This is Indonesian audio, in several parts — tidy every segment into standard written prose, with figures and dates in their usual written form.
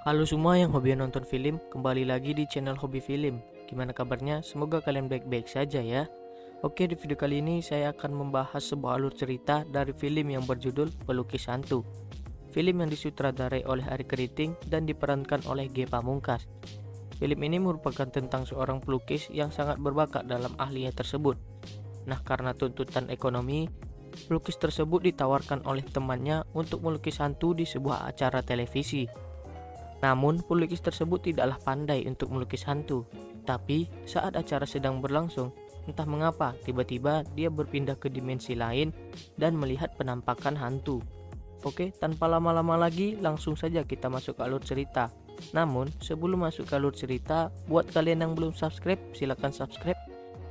Halo semua yang hobi nonton film, kembali lagi di channel Hobi Film. Gimana kabarnya? Semoga kalian baik-baik saja ya. Oke, di video kali ini saya akan membahas sebuah alur cerita dari film yang berjudul Pelukis Hantu. Film yang disutradarai oleh Arie Kriting dan diperankan oleh Ge Pamungkas. Film ini merupakan tentang seorang pelukis yang sangat berbakat dalam ahlinya tersebut. Nah, karena tuntutan ekonomi, pelukis tersebut ditawarkan oleh temannya untuk melukis hantu di sebuah acara televisi. Namun, pelukis tersebut tidaklah pandai untuk melukis hantu. Tapi, saat acara sedang berlangsung, entah mengapa tiba-tiba dia berpindah ke dimensi lain dan melihat penampakan hantu. Oke, tanpa lama-lama lagi, langsung saja kita masuk ke alur cerita. Namun, sebelum masuk ke alur cerita, buat kalian yang belum subscribe, silahkan subscribe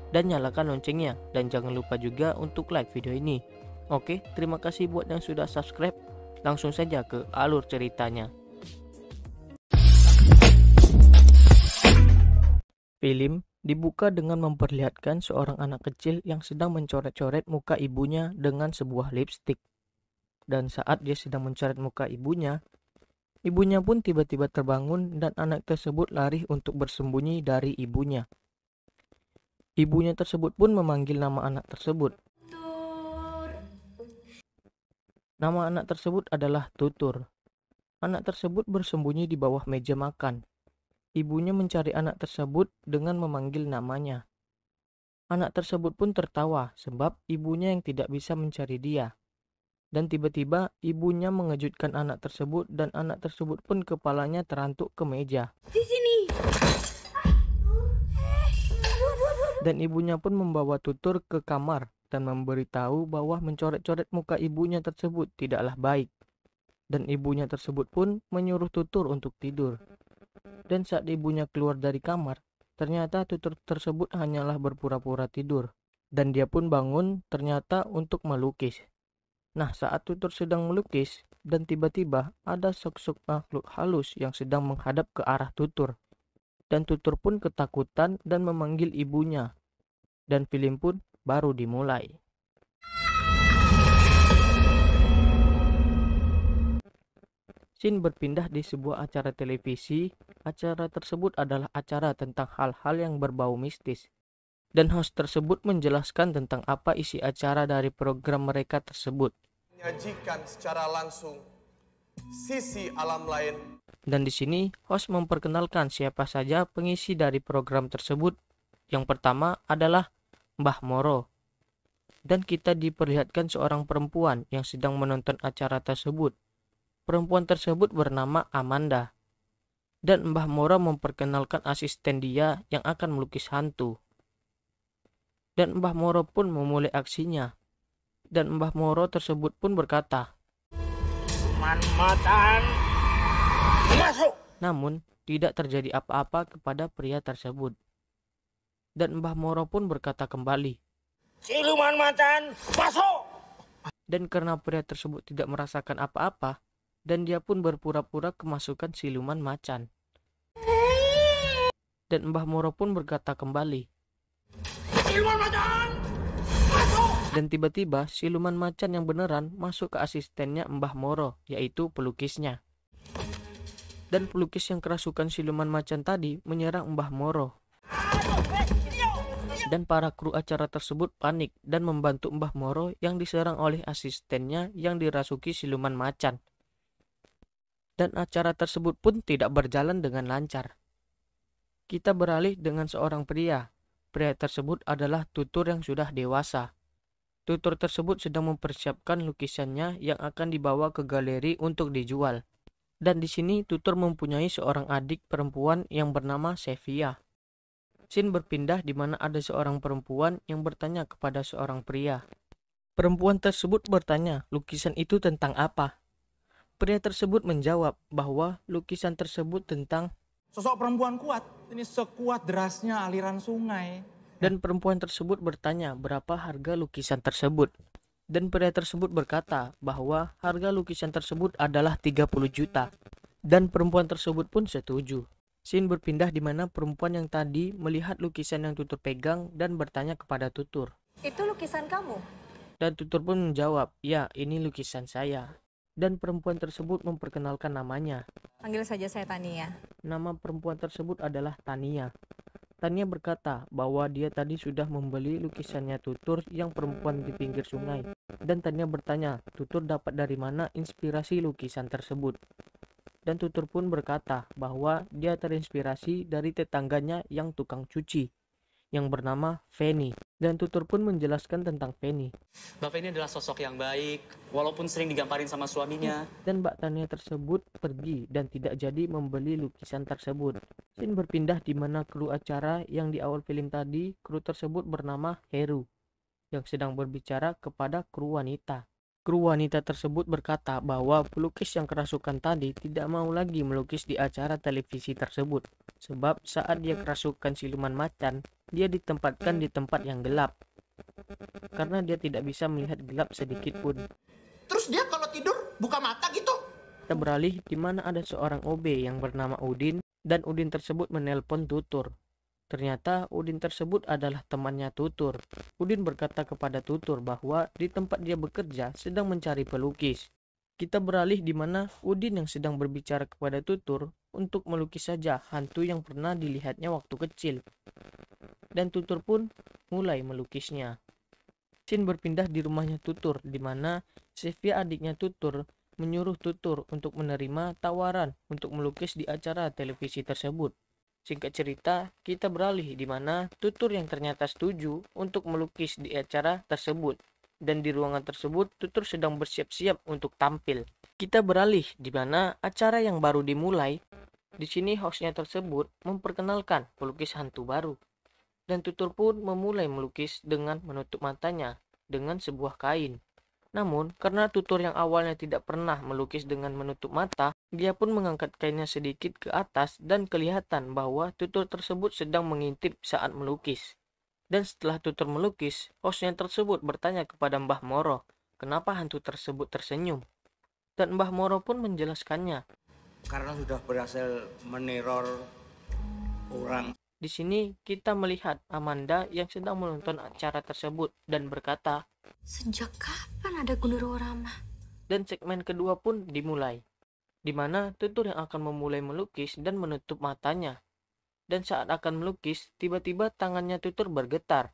dan nyalakan loncengnya. Dan jangan lupa juga untuk like video ini. Oke, terima kasih buat yang sudah subscribe. Langsung saja ke alur ceritanya. Film dibuka dengan memperlihatkan seorang anak kecil yang sedang mencoret-coret muka ibunya dengan sebuah lipstik. Dan saat dia sedang mencoret muka ibunya pun tiba-tiba terbangun dan anak tersebut lari untuk bersembunyi dari ibunya. Ibunya tersebut pun memanggil nama anak tersebut. Nama anak tersebut adalah Tutur. Anak tersebut bersembunyi di bawah meja makan. Ibunya mencari anak tersebut dengan memanggil namanya. Anak tersebut pun tertawa sebab ibunya yang tidak bisa mencari dia. Dan tiba-tiba ibunya mengejutkan anak tersebut dan anak tersebut pun kepalanya terantuk ke meja. Di sini. Dan ibunya pun membawa Tutur ke kamar dan memberitahu bahwa mencoret-coret muka ibunya tersebut tidaklah baik. Dan ibunya tersebut pun menyuruh Tutur untuk tidur. Dan saat ibunya keluar dari kamar, ternyata Tutur tersebut hanyalah berpura-pura tidur. Dan dia pun bangun ternyata untuk melukis. Nah, saat Tutur sedang melukis, dan tiba-tiba ada sosok makhluk halus yang sedang menghadap ke arah Tutur. Dan Tutur pun ketakutan dan memanggil ibunya. Dan film pun baru dimulai. Scene berpindah di sebuah acara televisi. Acara tersebut adalah acara tentang hal-hal yang berbau mistis. Dan host tersebut menjelaskan tentang apa isi acara dari program mereka tersebut. Menyajikan secara langsung sisi alam lain. Dan di sini host memperkenalkan siapa saja pengisi dari program tersebut. Yang pertama adalah Mbah Moro. Dan kita diperlihatkan seorang perempuan yang sedang menonton acara tersebut. Perempuan tersebut bernama Amanda. Dan Mbah Moro memperkenalkan asisten dia yang akan melukis hantu. Dan Mbah Moro pun memulai aksinya. Dan Mbah Moro tersebut pun berkata, Macan masuk. namun tidak terjadi apa-apa kepada pria tersebut. Dan Mbah Moro pun berkata kembali, Siluman macan masuk. dan karena pria tersebut tidak merasakan apa-apa, dan dia pun berpura-pura kemasukan siluman macan. Dan Mbah Moro pun berkata kembali, Siluman macan masuk. dan tiba-tiba siluman macan yang beneran masuk ke asistennya Mbah Moro, yaitu pelukisnya. Dan pelukis yang kerasukan siluman macan tadi menyerang Mbah Moro. Dan para kru acara tersebut panik dan membantu Mbah Moro yang diserang oleh asistennya yang dirasuki siluman macan. Dan acara tersebut pun tidak berjalan dengan lancar. Kita beralih dengan seorang pria. Pria tersebut adalah Tutur yang sudah dewasa. Tutur tersebut sedang mempersiapkan lukisannya yang akan dibawa ke galeri untuk dijual. Dan di sini Tutur mempunyai seorang adik perempuan yang bernama Sevia. Scene berpindah di mana ada seorang perempuan yang bertanya kepada seorang pria. Perempuan tersebut bertanya, lukisan itu tentang apa? Pria tersebut menjawab bahwa lukisan tersebut tentang. Sosok perempuan kuat, ini sekuat derasnya aliran sungai. Dan perempuan tersebut bertanya berapa harga lukisan tersebut. Dan pria tersebut berkata bahwa harga lukisan tersebut adalah 30 juta. Dan perempuan tersebut pun setuju. Scene berpindah di mana perempuan yang tadi melihat lukisan yang Tutur pegang dan bertanya kepada Tutur. Itu lukisan kamu? Dan Tutur pun menjawab, ya ini lukisan saya. dan perempuan tersebut memperkenalkan namanya. Panggil saja saya Tania. Nama perempuan tersebut adalah Tania. Tania berkata bahwa dia tadi sudah membeli lukisannya Tutur yang perempuan di pinggir sungai. Dan Tania bertanya, Tutur dapat dari mana inspirasi lukisan tersebut? Dan Tutur pun berkata bahwa dia terinspirasi dari tetangganya yang tukang cuci, yang bernama Feni. Dan Tutur pun menjelaskan tentang Feni. Mbak Feni adalah sosok yang baik, walaupun sering digamparin sama suaminya. Dan Mbak Tania tersebut pergi dan tidak jadi membeli lukisan tersebut. Scene berpindah di mana kru acara yang di awal film tadi, kru tersebut bernama Heru, yang sedang berbicara kepada kru wanita. Kru wanita tersebut berkata bahwa pelukis yang kerasukan tadi tidak mau lagi melukis di acara televisi tersebut. Sebab saat dia kerasukan siluman macan, dia ditempatkan di tempat yang gelap. Karena dia tidak bisa melihat gelap sedikit pun. Terus dia kalau tidur buka mata gitu? Kita beralih di mana ada seorang OB yang bernama Udin, dan Udin tersebut menelpon Tutur. Ternyata Udin tersebut adalah temannya Tutur. Udin berkata kepada Tutur bahwa di tempat dia bekerja sedang mencari pelukis. Kita beralih di mana Udin yang sedang berbicara kepada Tutur untuk melukis saja hantu yang pernah dilihatnya waktu kecil. Dan Tutur pun mulai melukisnya. Scene berpindah di rumahnya Tutur, di mana Sevia adiknya Tutur menyuruh Tutur untuk menerima tawaran untuk melukis di acara televisi tersebut. Singkat cerita, kita beralih di mana Tutur yang ternyata setuju untuk melukis di acara tersebut. Dan di ruangan tersebut, Tutur sedang bersiap-siap untuk tampil. Kita beralih di mana acara yang baru dimulai. Di sini hostnya tersebut memperkenalkan pelukis hantu baru. Dan Tutur pun memulai melukis dengan menutup matanya dengan sebuah kain. Namun, karena Tutur yang awalnya tidak pernah melukis dengan menutup mata, dia pun mengangkat kainnya sedikit ke atas dan kelihatan bahwa Tutur tersebut sedang mengintip saat melukis. Dan setelah Tutur melukis, hostnya tersebut bertanya kepada Mbah Moro, kenapa hantu tersebut tersenyum? Dan Mbah Moro pun menjelaskannya. Karena sudah berhasil meneror orang. Di sini kita melihat Amanda yang sedang menonton acara tersebut dan berkata, sejak kapan ada Gundurwo Rama? Dan segmen kedua pun dimulai, di mana Tutur yang akan memulai melukis dan menutup matanya. Dan saat akan melukis, tiba-tiba tangannya Tutur bergetar.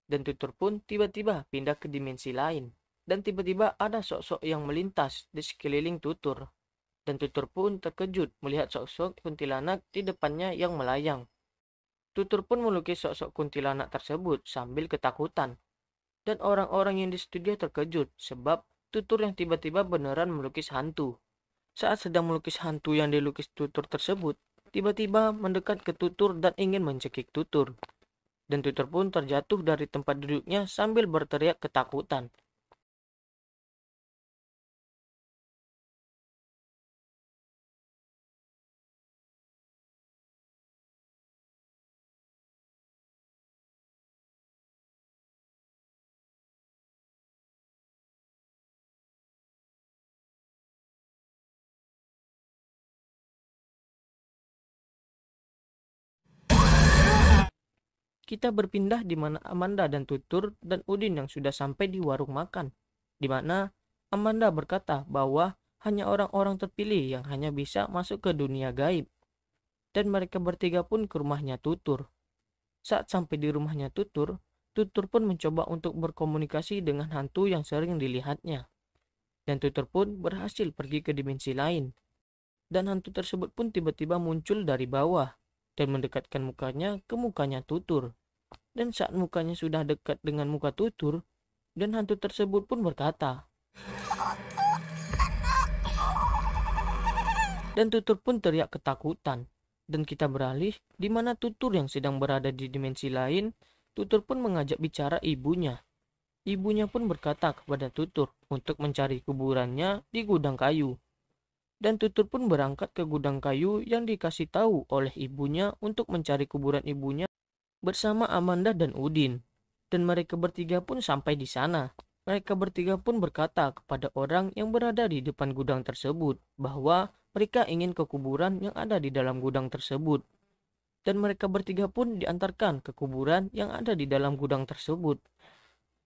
Dan Tutur pun tiba-tiba pindah ke dimensi lain. Dan tiba-tiba ada sosok yang melintas di sekeliling Tutur. Dan Tutur pun terkejut melihat sosok kuntilanak di depannya yang melayang. Tutur pun melukis sosok kuntilanak tersebut sambil ketakutan. Dan orang-orang yang di studio terkejut sebab Tutur yang tiba-tiba beneran melukis hantu. Saat sedang melukis hantu yang dilukis Tutur tersebut, tiba-tiba mendekat ke Tutur dan ingin mencekik Tutur. Dan Tutur pun terjatuh dari tempat duduknya sambil berteriak ketakutan. Kita berpindah di mana Amanda dan Tutur dan Udin yang sudah sampai di warung makan. Di mana Amanda berkata bahwa hanya orang-orang terpilih yang hanya bisa masuk ke dunia gaib. Dan mereka bertiga pun ke rumahnya Tutur. Saat sampai di rumahnya Tutur, Tutur pun mencoba untuk berkomunikasi dengan hantu yang sering dilihatnya. Dan Tutur pun berhasil pergi ke dimensi lain. Dan hantu tersebut pun tiba-tiba muncul dari bawah dan mendekatkan mukanya ke mukanya Tutur. Dan saat mukanya sudah dekat dengan muka Tutur, dan hantu tersebut pun berkata. Dan Tutur pun teriak ketakutan. Dan kita beralih di mana Tutur yang sedang berada di dimensi lain, Tutur pun mengajak bicara ibunya. Ibunya pun berkata kepada Tutur untuk mencari kuburannya di gudang kayu. Dan Tutur pun berangkat ke gudang kayu yang dikasih tahu oleh ibunya untuk mencari kuburan ibunya bersama Amanda dan Udin. Dan mereka bertiga pun sampai di sana. Mereka bertiga pun berkata kepada orang yang berada di depan gudang tersebut bahwa mereka ingin ke kuburan yang ada di dalam gudang tersebut. Dan mereka bertiga pun diantarkan ke kuburan yang ada di dalam gudang tersebut.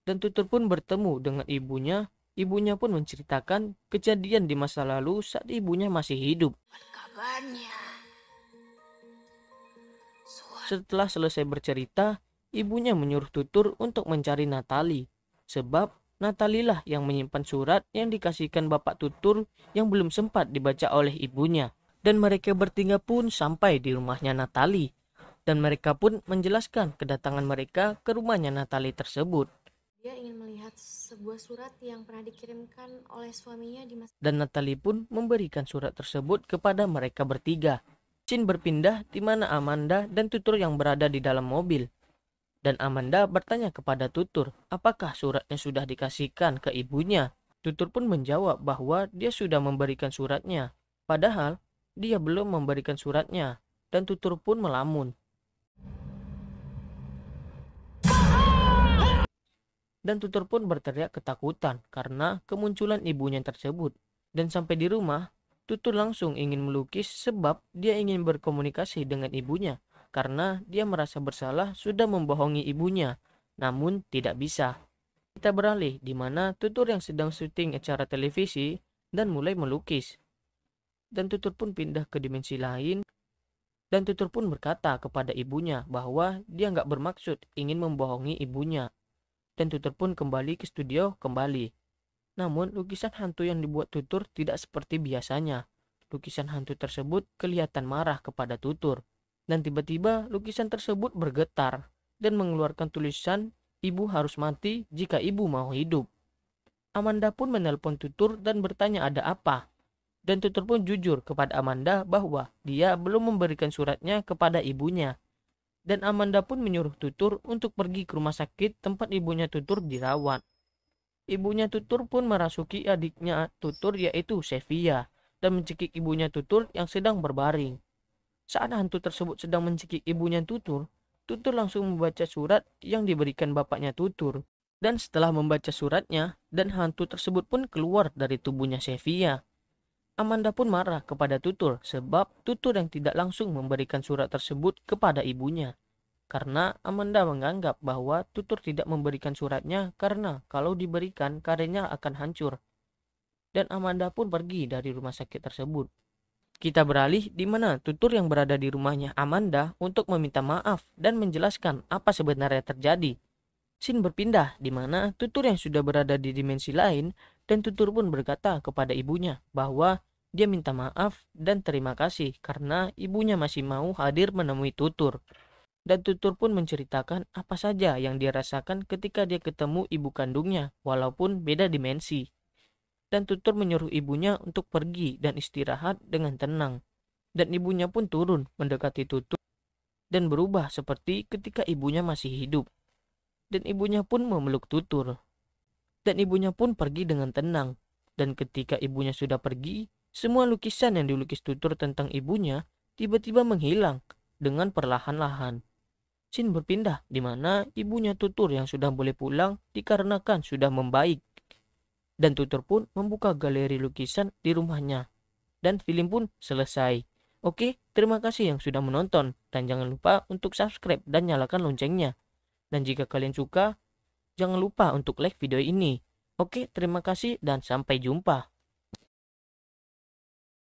Dan Tutur pun bertemu dengan ibunya Ibunya pun menceritakan kejadian di masa lalu saat ibunya masih hidup. Kabarnya. Setelah selesai bercerita, ibunya menyuruh tutur untuk mencari Natali. Sebab Natali lah yang menyimpan surat yang dikasihkan bapak tutur yang belum sempat dibaca oleh ibunya. Dan mereka bertiga pun sampai di rumahnya Natali. Dan mereka pun menjelaskan kedatangan mereka ke rumahnya Natali tersebut. Dia ingin melihat sebuah surat yang pernah dikirimkan oleh suaminya di masa... Dan Natali pun memberikan surat tersebut kepada mereka bertiga. Scene berpindah di mana Amanda dan tutur yang berada di dalam mobil. Dan Amanda bertanya kepada tutur, apakah suratnya sudah dikasihkan ke ibunya? Tutur pun menjawab bahwa dia sudah memberikan suratnya. Padahal dia belum memberikan suratnya. Dan tutur pun melamun. Dan tutur pun berteriak ketakutan karena kemunculan ibunya tersebut. Dan sampai di rumah, tutur langsung ingin melukis sebab dia ingin berkomunikasi dengan ibunya. Karena dia merasa bersalah sudah membohongi ibunya. Namun tidak bisa. Kita beralih di mana tutur yang sedang syuting acara televisi dan mulai melukis. Dan tutur pun pindah ke dimensi lain. Dan tutur pun berkata kepada ibunya bahwa dia nggak bermaksud ingin membohongi ibunya. Dan tutur pun kembali ke studio kembali. Namun lukisan hantu yang dibuat tutur tidak seperti biasanya. Lukisan hantu tersebut kelihatan marah kepada tutur. Dan tiba-tiba lukisan tersebut bergetar dan mengeluarkan tulisan ibu harus mati jika ibu mau hidup. Amanda pun menelpon tutur dan bertanya ada apa. Dan tutur pun jujur kepada Amanda bahwa dia belum memberikan suratnya kepada ibunya. Dan Amanda pun menyuruh tutur untuk pergi ke rumah sakit tempat ibunya tutur dirawat. Ibunya tutur pun merasuki adiknya tutur yaitu Sevia dan mencekik ibunya tutur yang sedang berbaring. Saat hantu tersebut sedang mencekik ibunya tutur, tutur langsung membaca surat yang diberikan bapaknya tutur. Dan setelah membaca suratnya, dan hantu tersebut pun keluar dari tubuhnya Sevia. Amanda pun marah kepada tutur sebab tutur yang tidak langsung memberikan surat tersebut kepada ibunya. Karena Amanda menganggap bahwa tutur tidak memberikan suratnya karena kalau diberikan karirnya akan hancur. Dan Amanda pun pergi dari rumah sakit tersebut. Kita beralih di mana tutur yang berada di rumahnya Amanda untuk meminta maaf dan menjelaskan apa sebenarnya terjadi. Scene berpindah di mana tutur yang sudah berada di dimensi lain dan tutur pun berkata kepada ibunya bahwa dia minta maaf dan terima kasih karena ibunya masih mau hadir menemui tutur. Dan tutur pun menceritakan apa saja yang dia rasakan ketika dia ketemu ibu kandungnya walaupun beda dimensi. Dan tutur menyuruh ibunya untuk pergi dan istirahat dengan tenang. Dan ibunya pun turun mendekati tutur dan berubah seperti ketika ibunya masih hidup. Dan ibunya pun memeluk tutur. Dan ibunya pun pergi dengan tenang. Dan ketika ibunya sudah pergi, semua lukisan yang dilukis tutur tentang ibunya tiba-tiba menghilang dengan perlahan-lahan. Scene berpindah di mana ibunya tutur yang sudah boleh pulang dikarenakan sudah membaik. Dan tutur pun membuka galeri lukisan di rumahnya. Dan film pun selesai. Oke, terima kasih yang sudah menonton. Dan jangan lupa untuk subscribe dan nyalakan loncengnya. Dan jika kalian suka, jangan lupa untuk like video ini. Oke, terima kasih dan sampai jumpa.